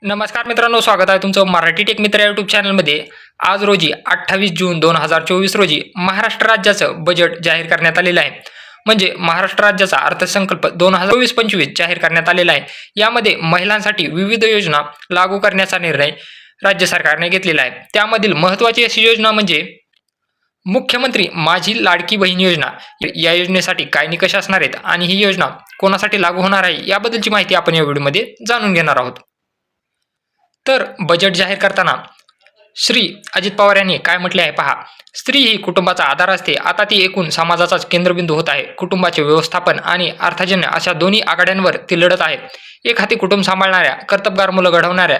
नमस्कार मित्रांनो, स्वागत आहे तुमचं मराठी टेक मित्र यूट्यूब चॅनलमध्ये। आज रोजी 28 जून 2024 रोजी महाराष्ट्र राज्याचं बजेट जाहीर करण्यात आलेलं आहे। म्हणजे महाराष्ट्र राज्याचा अर्थसंकल्प 2024-25 जाहीर करण्यात आलेला आहे। यामध्ये महिलांसाठी विविध योजना लागू करण्याचा निर्णय राज्य सरकारने घेतलेला आहे। त्यामधील महत्त्वाची अशी योजना म्हणजे मुख्यमंत्री माझी लाडकी बहीण योजना। या योजनेसाठी काय निकष असणार आहेत आणि ही योजना कोणासाठी लागू होणार आहे याबद्दलची माहिती आपण या व्हिडिओमध्ये जाणून घेणार आहोत। तर बजेट जाहीर करताना श्री अजित पवार यांनी काय म्हटले आहे पहा। स्त्री ही कुटुंबाचा आधार असते, आता ती एकूण समाजाचाच केंद्रबिंदू होत आहे। कुटुंबाचे व्यवस्थापन आणि अर्थार्जन अशा दोन्ही आघाड्यांवर ती लढत आहे। एक हाती कुटुंब सांभाळणाऱ्या कर्तबगार मुलं घडवणाऱ्या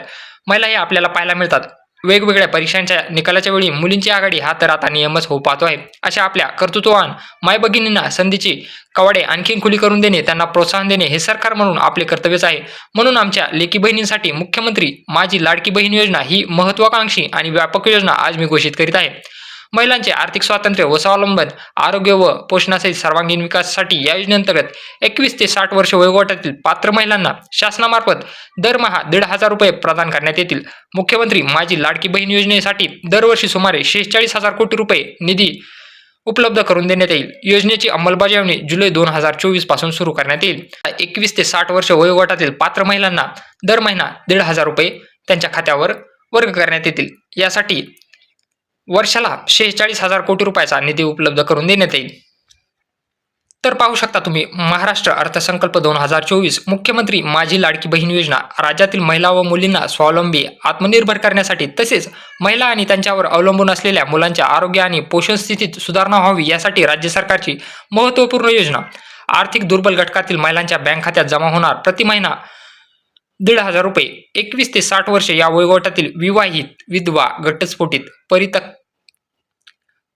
महिलाही आपल्याला पाहायला मिळतात। वेगवेगळ्या परीक्षांच्या निकालाच्या वेळी मुलींची आघाडी हा तर आता नियमच होऊ पाहतो आहे। अशा आपल्या कर्तृत्ववान मायभगिनींना संधीची कवाडे आणखीन खुली करून देणे, त्यांना प्रोत्साहन देणे हे सरकार म्हणून आपले कर्तव्यच आहे। म्हणून आमच्या लेकी बहिणींसाठी मुख्यमंत्री माझी लाडकी बहीण योजना ही महत्त्वाकांक्षी आणि व्यापक योजना आज मी घोषित करीत आहे। महिलांचे आर्थिक स्वातंत्र्य व स्वावलंबन, आरोग्य व पोषणासहित सर्वांगीण विकासासाठी या योजनेअंतर्गत 21 ते 60 वर्ष वयोगटातील पात्र महिलांना शासनामार्फत दरमहा 1,500 रुपये प्रदान करण्यात येतील। मुख्यमंत्री माझी लाडकी बहीण योजनेसाठी दरवर्षी सुमारे 46,000 कोटी रुपये निधी उपलब्ध करून देण्यात येईल। योजनेची अंमलबजावणी जुलै 2024 पासून सुरू करण्यात येईल। 21 ते 60 वर्ष वयोगटातील पात्र महिलांना दर महिना 1,500 रुपये त्यांच्या खात्यावर वर्ग करण्यात येतील। यासाठी वर्षाला 46,000 कोटी रुपयाचा निधी उपलब्ध करून देण्यात येईल। तर पाहू शकता तुम्ही, महाराष्ट्र अर्थसंकल्प 2024 मुख्यमंत्री माझी लाडकी बहीण योजना राज्यातील महिला व मुलींना स्वावलंबी आत्मनिर्भर करण्यासाठी, तसेच महिला आणि त्यांच्यावर अवलंबून असलेल्या मुलांच्या आरोग्य आणि पोषण स्थितीत सुधारणा व्हावी यासाठी राज्य सरकारची महत्त्वपूर्ण योजना। आर्थिक दुर्बल घटकातील महिलांच्या बँक खात्यात जमा होणार प्रति महिना 1,500 रुपये। 21 ते 60 वर्ष या वयोगटातील विवाहित, विधवा, घटस्फोटित,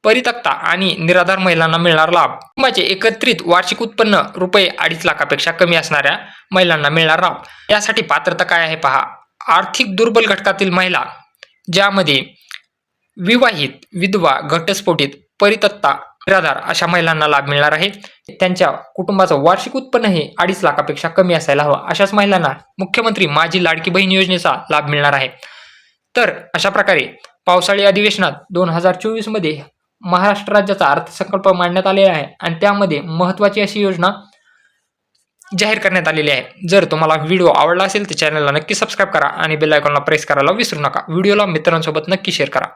परित्यक्ता आणि निराधार महिलांना मिळणार लाभ। कुटुंबाचे एकत्रित वार्षिक उत्पन्न रुपये 2.5 लाखापेक्षा कमी असणाऱ्या महिलांना मिळणार लाभ। यासाठी पात्रता काय आहे पहा। आर्थिक दुर्बल घटकातील महिला, ज्यामध्ये विवाहित, विधवा, घटस्फोटित, परित्यक्ता, निराधार अशा महिलांना लाभ मिळणार आहे। त्यांच्या कुटुंबाचं वार्षिक उत्पन्न हे 2.5 लाखापेक्षा कमी असायला हवं, अशाच महिलांना मुख्यमंत्री माझी लाडकी बहीण योजनेचा लाभ मिळणार आहे। तर अशा प्रकारे पावसाळी अधिवेशनात 2024 मध्ये महाराष्ट्र राज्याचा अर्थसंकल्प मांडण्यात आलेला आहे आणि त्यामध्ये महत्त्वाची अशी योजना जाहीर करण्यात आलेली आहे। जर तुम्हाला व्हिडिओ आवडला असेल तर चॅनलला नक्की सबस्क्राईब करा आणि बेल आयकॉनला प्रेस करायला विसरू नका। व्हिडिओला मित्रांसोबत नक्की शेअर करा।